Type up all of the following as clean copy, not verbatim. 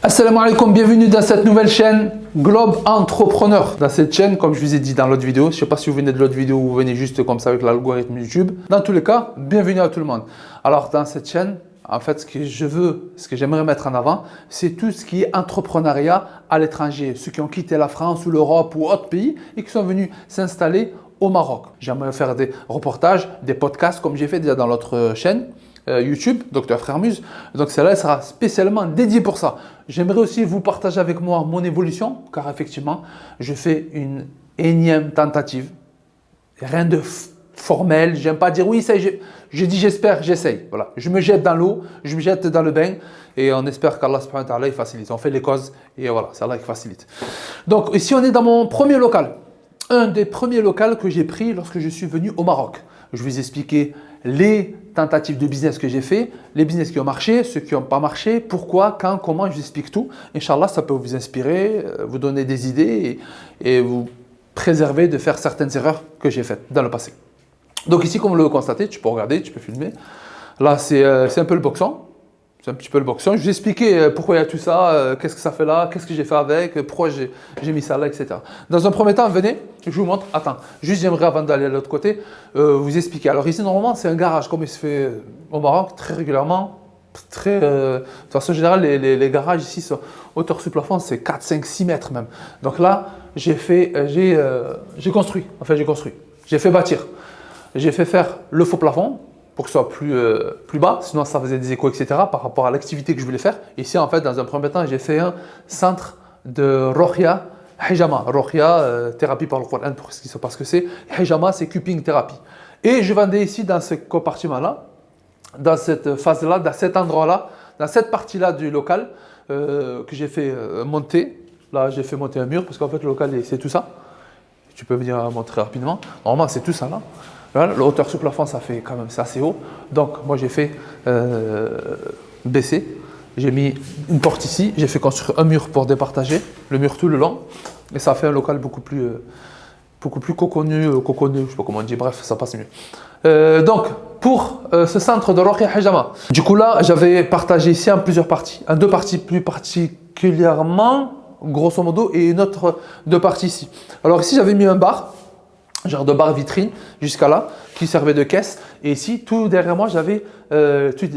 Assalamu alaikum, bienvenue dans cette nouvelle chaîne Globe Entrepreneur. Dans cette chaîne, comme je vous ai dit dans l'autre vidéo, je ne sais pas si vous venez de l'autre vidéo ou vous venez juste comme ça avec l'algorithme YouTube. Dans tous les cas, bienvenue à tout le monde. Alors dans cette chaîne, en fait, ce que j'aimerais mettre en avant, c'est tout ce qui est entrepreneuriat à l'étranger. Ceux qui ont quitté la France ou l'Europe ou autres pays et qui sont venus s'installer au Maroc. J'aimerais faire des reportages, des podcasts comme j'ai fait déjà dans l'autre chaîne. YouTube, Dr Frermuse. Donc celle-là sera spécialement dédiée pour ça. J'aimerais aussi vous partager avec moi mon évolution, car effectivement, je fais une énième tentative. Rien de formel, j'aime pas dire oui, ça, je dis j'espère, j'essaye. Voilà. Je me jette dans l'eau, je me jette dans le bain et on espère qu'Allah subhanahu wa ta'ala il facilite. On fait les causes et voilà, c'est Allah qui facilite. Donc ici on est dans mon premier local. Un des premiers locaux que j'ai pris lorsque je suis venu au Maroc. Je vais vous expliquer les tentatives de business que j'ai fait, les business qui ont marché, ceux qui n'ont pas marché, pourquoi, quand, comment, je vous explique tout. Inch'Allah, ça peut vous inspirer, vous donner des idées et vous préserver de faire certaines erreurs que j'ai faites dans le passé. Donc ici, comme vous le constatez, tu peux regarder, tu peux filmer. Là, c'est un peu le boxon. C'est un petit peu le boxon. Je vous ai expliqué pourquoi il y a tout ça, qu'est-ce que ça fait là, qu'est-ce que j'ai fait avec, pourquoi j'ai mis ça là, etc. Dans un premier temps, venez, je vous montre. Attends, juste j'aimerais avant d'aller à l'autre côté, vous expliquer. Alors ici, normalement, c'est un garage, comme il se fait au Maroc, très régulièrement. De façon générale, les garages ici, sont hauteur sous plafond, c'est 4, 5, 6 mètres même. Donc là, j'ai construit. J'ai fait bâtir. J'ai fait faire le faux plafond, pour que ce soit plus bas, sinon ça faisait des échos, etc. par rapport à l'activité que je voulais faire. Ici, en fait, dans un premier temps, j'ai fait un centre de Rokhia, Hijama. Rokhia, thérapie par le Coran, pour ce qui se passe que c'est. Hijama, c'est cupping thérapie. Et je vendais ici, dans ce compartiment-là, dans cette phase-là, dans cet endroit-là, dans cette partie-là du local, que j'ai fait monter. Là, j'ai fait monter un mur, parce qu'en fait, le local, c'est tout ça. Tu peux venir montrer rapidement. Normalement, c'est tout ça, là. Là, la hauteur sous plafond, ça fait quand même, c'est assez haut. Donc, moi, j'ai fait baisser. J'ai mis une porte ici. J'ai fait construire un mur pour départager, le mur tout le long. Et ça a fait un local beaucoup plus coconu, je sais pas comment on dit, bref, ça passe mieux. Donc, pour ce centre de Rokhia Hijama, du coup, là, j'avais partagé ici en plusieurs parties. En deux parties plus particulièrement, grosso modo, et une autre deux parties ici. Alors, ici, j'avais mis un bar. Genre de bar vitrine jusqu'à là, qui servait de caisse. Et ici, tout derrière moi, j'avais toutes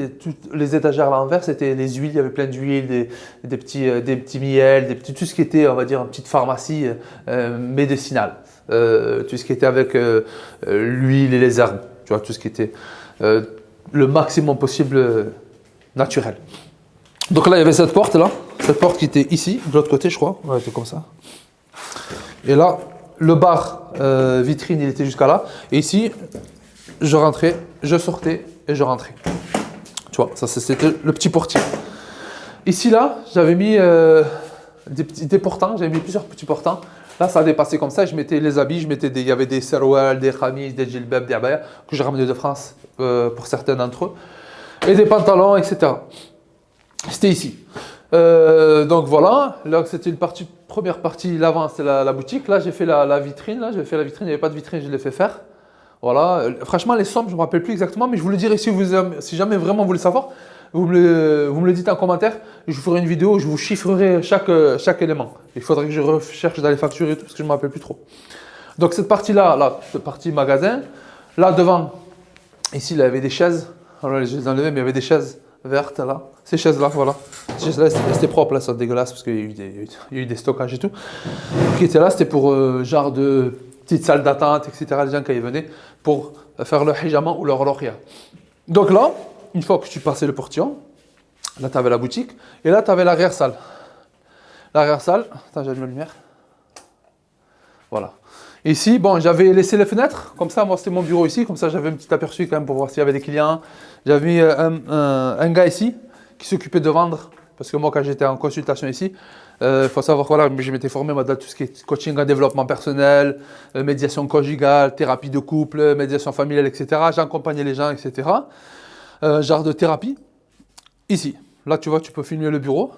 les étagères là envers, c'était les huiles, il y avait plein d'huiles, des petits miels, tout ce qui était, on va dire, une petite pharmacie médicinale. Tout ce qui était avec l'huile et les herbes, tu vois, tout ce qui était le maximum possible naturel. Donc là, il y avait cette porte qui était ici, de l'autre côté, je crois. Ouais, c'était comme ça. Et là, le bar vitrine, il était jusqu'à là. Et ici, je rentrais, je sortais et je rentrais. Tu vois, ça c'était le petit portier. Ici, là, j'avais mis des portants. J'avais mis plusieurs petits portants. Là, ça a dépassé comme ça. Je mettais les habits. Il y avait des serwal, des khamis, des djilbab, des abaya que j'ai ramené de France pour certains d'entre eux. Et des pantalons, etc. C'était ici. Donc voilà, là c'était première partie, l'avant c'est la boutique. Là j'ai fait la vitrine, il n'y avait pas de vitrine, je l'ai fait faire. Voilà, franchement les sommes je ne me rappelle plus exactement, mais je vous le dirai si jamais vraiment vous voulez savoir, vous me le dites en commentaire, je vous ferai une vidéo où je vous chiffrerai chaque élément. Il faudrait que je recherche dans les factures et tout parce que je ne me rappelle plus trop. Donc cette partie-là, cette partie magasin, là devant, ici il y avait des chaises, alors je les ai enlevées mais il y avait des chaises vertes là, ces chaises là, voilà. Ces chaises là c'était propre là, c'est dégueulasse parce qu'il y a eu des stockages et tout. Qui étaient là, c'était pour genre de petite salle d'attente, etc. Les gens quand ils venaient pour faire le hijama ou leur rokhia. Donc là, une fois que tu passais le portillon, là tu avais la boutique et là tu avais l'arrière-salle. L'arrière-salle, attends, j'allume la lumière. Voilà. Ici, bon, j'avais laissé les fenêtres, comme ça, moi c'était mon bureau ici, comme ça j'avais un petit aperçu quand même pour voir s'il y avait des clients. J'avais mis un gars ici qui s'occupait de vendre, parce que moi quand j'étais en consultation ici, il faut savoir, voilà, je m'étais formé moi, dans tout ce qui est coaching en développement personnel, médiation conjugale, thérapie de couple, médiation familiale, etc. J'accompagnais les gens, etc. Genre de thérapie. Ici, là tu vois, tu peux filmer le bureau.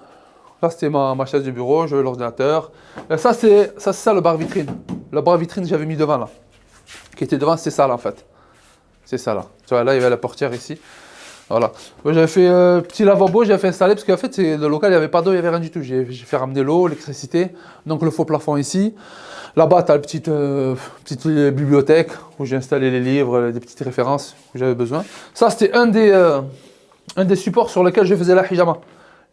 Là, c'était ma chaise de bureau, j'avais l'ordinateur. Ça, c'est ça le bar vitrine. Le bar vitrine, j'avais mis devant là. Qui était devant, c'est ça là en fait. C'est ça là. Tu vois, là, il y avait la portière ici. Voilà. Moi, j'avais fait petit lavabo, j'avais fait installer parce qu'en fait, le local, il n'y avait pas d'eau, il n'y avait rien du tout. J'ai fait ramener l'eau, l'électricité, donc le faux plafond ici. Là-bas, tu as petite bibliothèque où j'ai installé les livres, des petites références que j'avais besoin. Ça, c'était un des supports sur lesquels je faisais la hijama.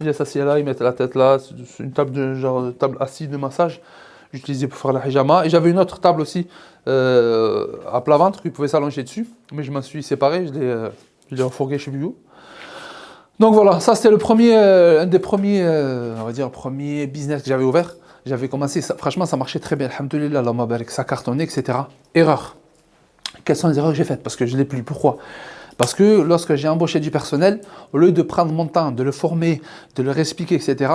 Il s'assied là, il mettait la tête là, c'est une table table assise de massage. J'utilisais pour faire la hijama. Et j'avais une autre table aussi à plat ventre, qu'il pouvait s'allonger dessus. Mais je m'en suis séparé, je l'ai enfourgué, je sais plus où. Donc voilà, ça c'était un des premiers, on va dire, premiers business que j'avais ouvert. J'avais commencé, franchement ça marchait très bien, alhamdoulilah, Allahumma barik, ça cartonnait, etc. Erreur. Quelles sont les erreurs que j'ai faites? Parce que je ne l'ai plus. Pourquoi? Parce que lorsque j'ai embauché du personnel, au lieu de prendre mon temps, de le former, de leur expliquer, etc.,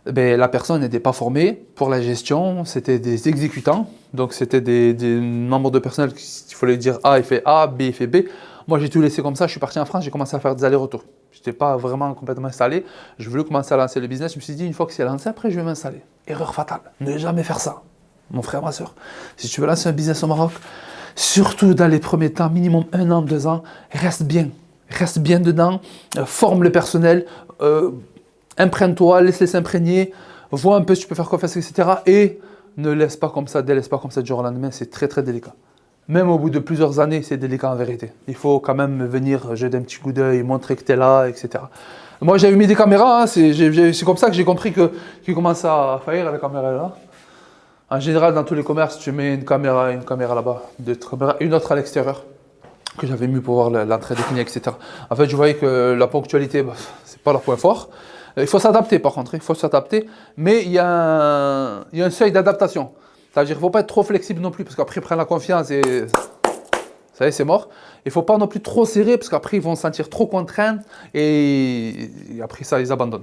ben, la personne n'était pas formée pour la gestion, c'était des exécutants, donc c'était des membres de personnel qu'il fallait dire A, il fait A, B, il fait B. Moi j'ai tout laissé comme ça, je suis parti en France, j'ai commencé à faire des allers-retours. Je n'étais pas vraiment complètement installé, je voulais commencer à lancer le business, je me suis dit une fois que c'est lancé, après je vais m'installer. Erreur fatale, ne jamais faire ça, mon frère, ma soeur. Si tu veux lancer un business au Maroc, surtout dans les premiers temps, minimum 1 an, 2 ans, reste bien dedans, forme le personnel, imprègne-toi, laisse-les s'imprégner, vois un peu si tu peux faire confiance, etc. Et ne délaisse pas comme ça du jour au lendemain, c'est très très délicat. Même au bout de plusieurs années, c'est délicat en vérité. Il faut quand même venir jeter un petit coup d'œil, montrer que tu es là, etc. Moi j'avais mis des caméras, hein, c'est comme ça que j'ai compris qu'il commence à faillir, la caméra est là. En général, dans tous les commerces, tu mets une caméra là-bas, une autre à l'extérieur, que j'avais mis pour voir l'entrée des clients, etc. En fait, je voyais que la ponctualité, c'est pas leur point fort. Il faut s'adapter par contre, mais il y a un seuil d'adaptation. C'est-à-dire qu'il ne faut pas être trop flexible non plus, parce qu'après ils prennent la confiance et ça y est, c'est mort. Il ne faut pas non plus trop serrer, parce qu'après ils vont se sentir trop contraints et après ça, ils abandonnent.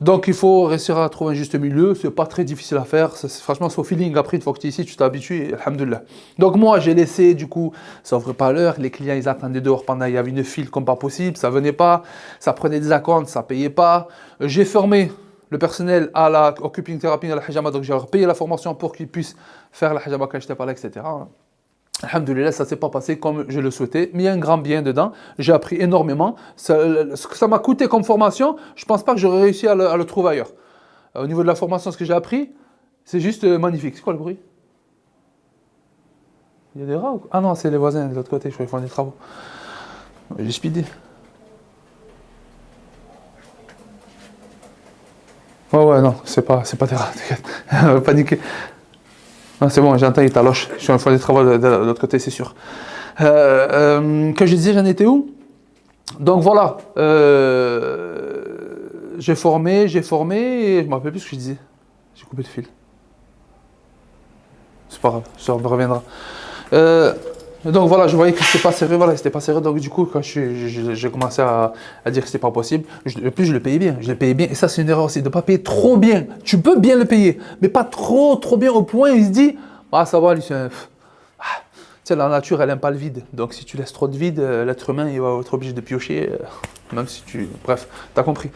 Donc il faut réussir à trouver un juste milieu, c'est pas très difficile à faire, franchement c'est au feeling, après une fois que tu es ici, tu t'habitues et alhamdoulilah. Donc moi j'ai laissé, du coup, ça ouvrait pas à l'heure, les clients ils attendaient dehors pendant, il y avait une file comme pas possible, ça venait pas, ça prenait des acomptes, ça payait pas. J'ai formé le personnel au cupping therapy, à la hijama, donc j'ai leur payé la formation pour qu'ils puissent faire la hijama quand j'étais pas là, etc. Alhamdoulilah, ça ne s'est pas passé comme je le souhaitais, mais il y a un grand bien dedans. J'ai appris énormément. Ce que ça m'a coûté comme formation, je ne pense pas que j'aurais réussi à le trouver ailleurs. Au niveau de la formation, ce que j'ai appris, c'est juste magnifique. C'est quoi le bruit? Il y a des rats ou... Ah non, c'est les voisins de l'autre côté, je crois qu'ils font des travaux. J'ai speedé. Ouais, non, c'est pas des rats, t'inquiète. Paniquer. Non, c'est bon, j'entends, il taloche. Je suis en train des travaux de l'autre côté, c'est sûr. Que je disais, j'en étais où? Donc voilà. J'ai formé, et je ne me rappelle plus ce que je disais. J'ai coupé de fil. C'est pas grave, ça me reviendra. Donc voilà, je voyais que c'était pas sérieux, donc du coup, quand j'ai commencé à dire que c'était pas possible, en plus je le payais bien, et ça c'est une erreur aussi, de ne pas payer trop bien. Tu peux bien le payer, mais pas trop bien au point où il se dit, ah ça va, lui c'est tu sais, la nature elle aime pas le vide, donc si tu laisses trop de vide, l'être humain il va être obligé de piocher, même si bref, t'as compris.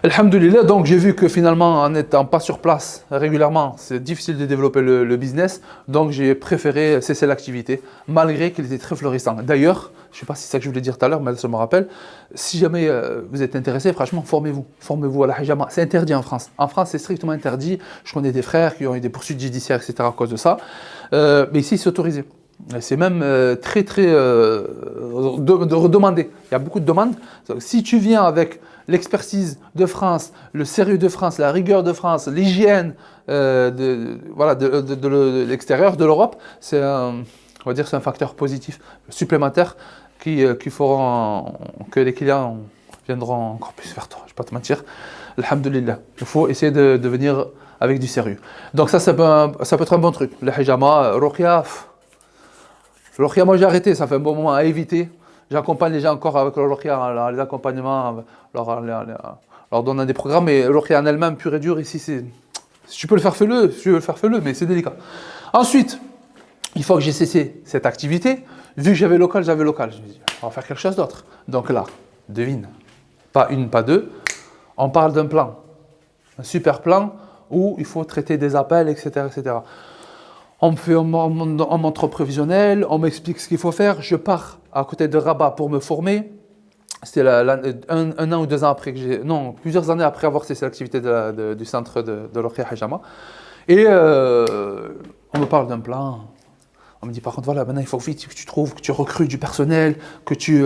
Alhamdoulilah, donc j'ai vu que finalement, en n'étant pas sur place régulièrement, c'est difficile de développer le business, donc j'ai préféré cesser l'activité, malgré qu'il était très florissant. D'ailleurs, je ne sais pas si c'est ça que je voulais dire tout à l'heure, mais ça me rappelle, si jamais vous êtes intéressé, franchement, formez-vous à la hijama. C'est interdit en France. En France, c'est strictement interdit. Je connais des frères qui ont eu des poursuites judiciaires, etc. à cause de ça. Mais ici, c'est autorisé. C'est même très redemandé. Il y a beaucoup de demandes. Donc, si tu viens avec l'expertise de France, le sérieux de France, la rigueur de France, l'hygiène de l'extérieur, de l'Europe, c'est un facteur positif supplémentaire qui feront que les clients viendront encore plus vers toi. Je ne vais pas te mentir. Alhamdulillah. Il faut essayer de venir avec du sérieux. Donc ça peut être un bon truc. Le hijama, ruqya. Le ruqya, moi j'ai arrêté, ça fait un bon moment à éviter. J'accompagne les gens encore avec le ruqya, les accompagnements, leur donnant des programmes, mais le ruqya en elle-même, pur et dur, ici, si tu peux le faire, fais-le, si tu veux le faire, fais-le, mais c'est délicat. Ensuite, une fois que j'ai cessé cette activité, vu que j'avais local, je me suis dit, on va faire quelque chose d'autre. Donc là, devine, pas une, pas deux, on parle d'un plan, un super plan où il faut traiter des appels, etc., etc. On me fait un montre prévisionnel, on m'explique ce qu'il faut faire, je pars à côté de Rabat pour me former. C'était un an ou 2 ans après que non, plusieurs années après avoir cessé l'activité du centre de Rokia Hajama. Et on me parle d'un plan. On me dit par contre, voilà, maintenant il faut vite que tu trouves, que tu recrutes du personnel, que tu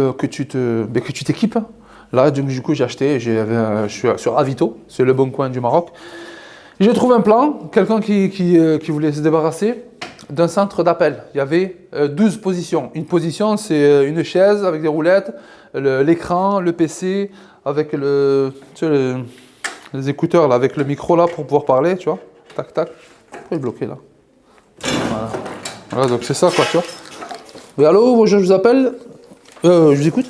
t'équipes. Là, du coup, j'ai acheté, je suis sur Avito, c'est le bon coin du Maroc. J'ai trouvé un plan, quelqu'un qui voulait se débarrasser d'un centre d'appel. Il y avait 12 positions. Une position, c'est une chaise avec des roulettes, l'écran, le PC, avec les écouteurs là, avec le micro là pour pouvoir parler, tu vois. Tac, tac. Il est bloqué là. Voilà. Voilà, donc c'est ça quoi, tu vois. Oui, allô, bonjour, je vous appelle. Je vous écoute.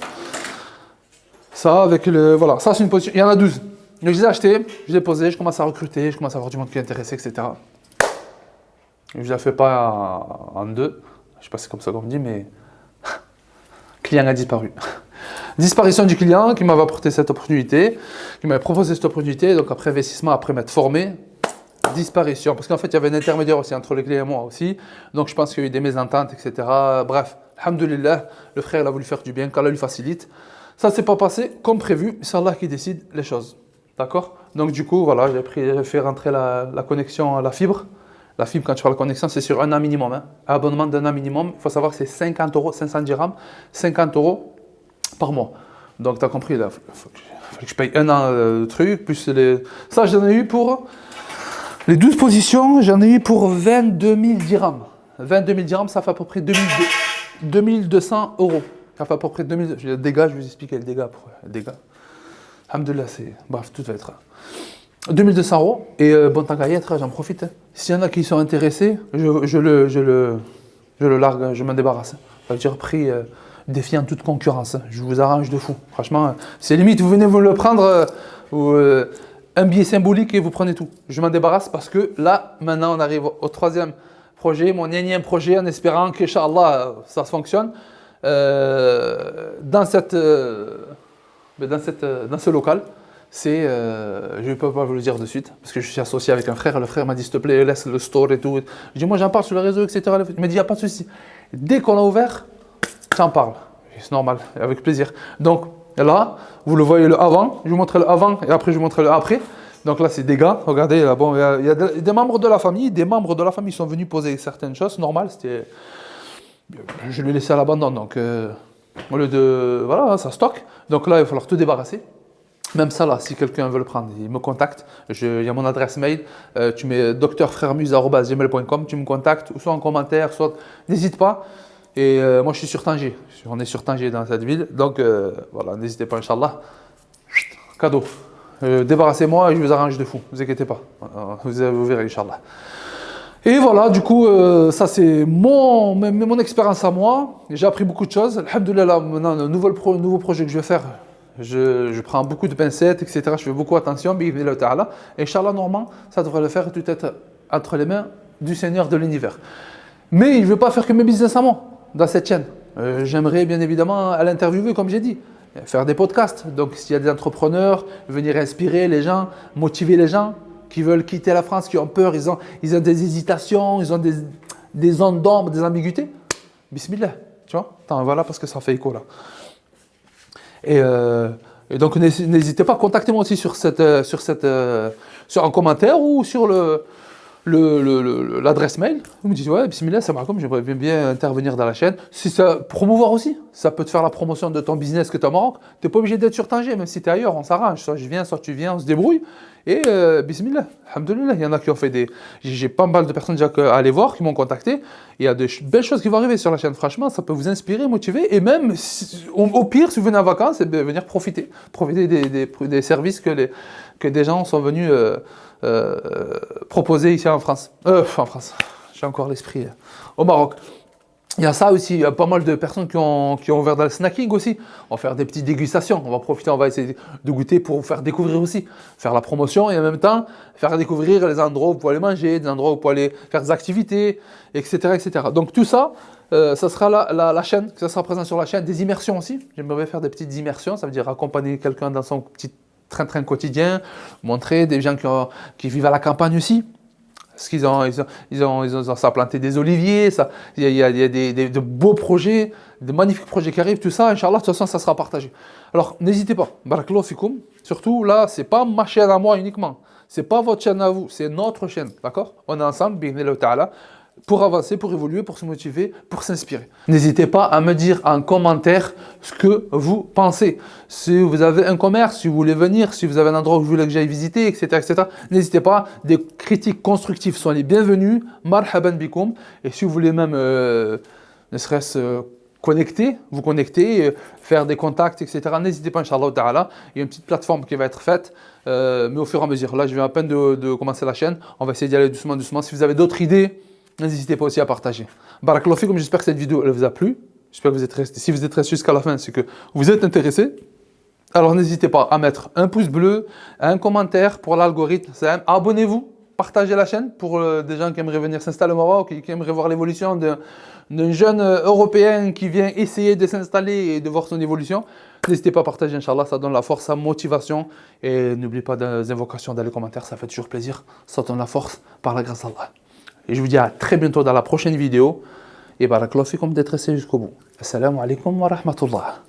Ça, avec le. Voilà, ça c'est une position. Il y en a 12. Donc, je les ai achetés, je les ai posés, je commence à recruter, je commence à avoir du monde qui est intéressé, etc. Je ne la fais pas en deux. Je ne sais pas si c'est comme ça qu'on me dit, mais. Le client a disparu. Disparition du client qui m'avait apporté cette opportunité, qui m'avait proposé cette opportunité. Donc après investissement, après m'être formé, disparition. Parce qu'en fait, il y avait un intermédiaire aussi entre le client et moi aussi. Donc je pense qu'il y a eu des mésententes, etc. Bref, alhamdoulilah, le frère il a voulu faire du bien, qu'Allah lui facilite. Ça ne s'est pas passé comme prévu, c'est Allah qui décide les choses. D'accord? Donc du coup, voilà, j'ai fait rentrer la connexion à la fibre. La fibre, quand tu parles de connexion, c'est sur un an minimum. Hein. Abonnement d'un an minimum, il faut savoir que c'est 50 euros, 500 dirhams, 50 euros par mois. Donc tu as compris, il faut que je paye un an de truc, plus les... Ça, j'en ai eu pour... Les 12 positions, j'en ai eu pour 22 000 dirhams. 22 000 dirhams, ça fait à peu près 2200 euros. Ça fait à peu près 2000... Les dégâts, je vais vous expliquer les dégâts. Les dégâts. Alhamdoulilah, c'est... Bref, tout va être... 2200 euros. Et bon, tant qu'à y être, j'en profite. Hein. S'il y en a qui sont intéressés, je le largue, je m'en débarrasse. Ça veut dire prix défiant toute concurrence. Je vous arrange de fou. Franchement, c'est limite, vous venez vous le prendre un billet symbolique et vous prenez tout. Je m'en débarrasse parce que là, maintenant, on arrive au troisième projet, mon énième projet, en espérant qu'Inch'Allah, ça fonctionne. Dans ce local. Je ne peux pas vous le dire de suite, parce que je suis associé avec un frère. Le frère m'a dit, s'il te plaît, laisse le store et tout. Je dis, moi j'en parle sur les réseaux, etc. Il m'a dit, il n'y a pas de souci. Dès qu'on a ouvert, j'en parle. C'est normal, avec plaisir. Donc là, vous le voyez le avant, je vous montre le avant et après je vous montre le après. Donc là, c'est des gars, regardez, là, bon, il y a des membres de la famille. Des membres de la famille sont venus poser certaines choses, normal. Je l'ai laissé à l'abandon, donc au lieu de... Voilà, ça stocke. Donc là, il va falloir tout débarrasser. Même ça, là, si quelqu'un veut le prendre, il me contacte. Il y a mon adresse mail. Tu mets docteurfrèremuse@gmail.com. Tu me contactes, soit en commentaire, soit... N'hésite pas. Et moi, je suis sur Tanger. On est sur Tanger dans cette ville. Donc, voilà, n'hésitez pas, Inch'Allah. Cadeau. Débarrassez-moi et je vous arrange de fou. Ne vous inquiétez pas. Vous verrez, Inch'Allah. Et voilà, du coup, ça c'est mon expérience à moi. J'ai appris beaucoup de choses. Alhamdoulilah, maintenant, le nouveau projet que je vais faire, je prends beaucoup de pincettes, etc. Je fais beaucoup attention. Et Inch'Allah, normalement, ça devrait le faire tout être entre les mains du Seigneur de l'univers. Mais je ne veux pas faire que mes business à moi dans cette chaîne. J'aimerais bien évidemment à l'interviewer, comme j'ai dit, faire des podcasts. Donc, s'il y a des entrepreneurs, venir inspirer les gens, motiver les gens qui veulent quitter la France, qui ont peur, ils ont des hésitations, ils ont des zones d'ombre, des ambiguïtés. Bismillah, tu vois. Attends, voilà, parce que ça fait écho là. Et donc, n'hésitez pas à contacter moi aussi sur un commentaire ou sur l'adresse mail. Vous me dites, ouais, bismillah, ça comme j'aimerais bien intervenir dans la chaîne. Si ça, promouvoir aussi, ça peut te faire la promotion de ton business que tu as au Maroc. Tu n'es pas obligé d'être sur Tanger, même si tu es ailleurs, on s'arrange. Soit je viens, soit tu viens, on se débrouille. Et bismillah, alhamdoulilah, il y en a qui ont fait j'ai pas mal de personnes déjà à aller voir, qui m'ont contacté. Il y a de belles choses qui vont arriver sur la chaîne. Franchement, ça peut vous inspirer, motiver. Et même, au pire, si vous venez en vacances, c'est de venir profiter des services que des gens sont venus proposer ici en France. En France, j'ai encore l'esprit. Au Maroc. Il y a ça aussi, il y a pas mal de personnes qui ont ouvert dans le snacking aussi. On va faire des petites dégustations, on va profiter, on va essayer de goûter pour vous faire découvrir aussi. Faire la promotion et en même temps faire découvrir les endroits où vous pouvez aller manger, des endroits où vous pouvez aller faire des activités, etc. etc. Donc tout ça, ça sera la chaîne, ça sera présent sur la chaîne. Des immersions aussi, j'aimerais faire des petites immersions, ça veut dire accompagner quelqu'un dans son petit train-train quotidien, montrer des gens qui vivent à la campagne aussi. Parce qu'ils ont ça a planté des oliviers, ça, il y a de beaux projets, de magnifiques projets qui arrivent, tout ça, Inch'Allah, de toute façon, ça sera partagé. Alors, n'hésitez pas, barakallahu fikoum. Surtout, là, c'est pas ma chaîne à moi uniquement. C'est pas votre chaîne à vous, c'est notre chaîne, d'accord? On est ensemble, bi'idhnillah ta'ala, pour avancer, pour évoluer, pour se motiver, pour s'inspirer. N'hésitez pas à me dire en commentaire ce que vous pensez. Si vous avez un commerce, si vous voulez venir, si vous avez un endroit où vous voulez que j'aille visiter, etc., etc., n'hésitez pas. Des critiques constructives sont les bienvenues. Marhaban bikoum. Et si vous voulez même, ne serait-ce vous connecter, faire des contacts, etc., n'hésitez pas, Inch'Allah ta'ala. Il y a une petite plateforme qui va être faite, mais au fur et à mesure. Là, je viens à peine de commencer la chaîne. On va essayer d'y aller doucement, doucement. Si vous avez d'autres idées, n'hésitez pas aussi à partager. Barakallahu fikum, j'espère que cette vidéo elle vous a plu. J'espère que vous êtes resté. Si vous êtes resté jusqu'à la fin, c'est que vous êtes intéressé. Alors n'hésitez pas à mettre un pouce bleu, un commentaire pour l'algorithme. Abonnez-vous, partagez la chaîne pour des gens qui aimeraient venir s'installer au Maroc, qui aimeraient voir l'évolution d'un jeune Européen qui vient essayer de s'installer et de voir son évolution. N'hésitez pas à partager, Inch'Allah, ça donne la force, la motivation. Et n'oubliez pas des invocations dans les commentaires, ça fait toujours plaisir. Ça donne la force par la grâce d'Allah. Et je vous dis à très bientôt dans la prochaine vidéo. Et barakallahu fikum d'être resté jusqu'au bout. Assalamu alaikum wa rahmatullah.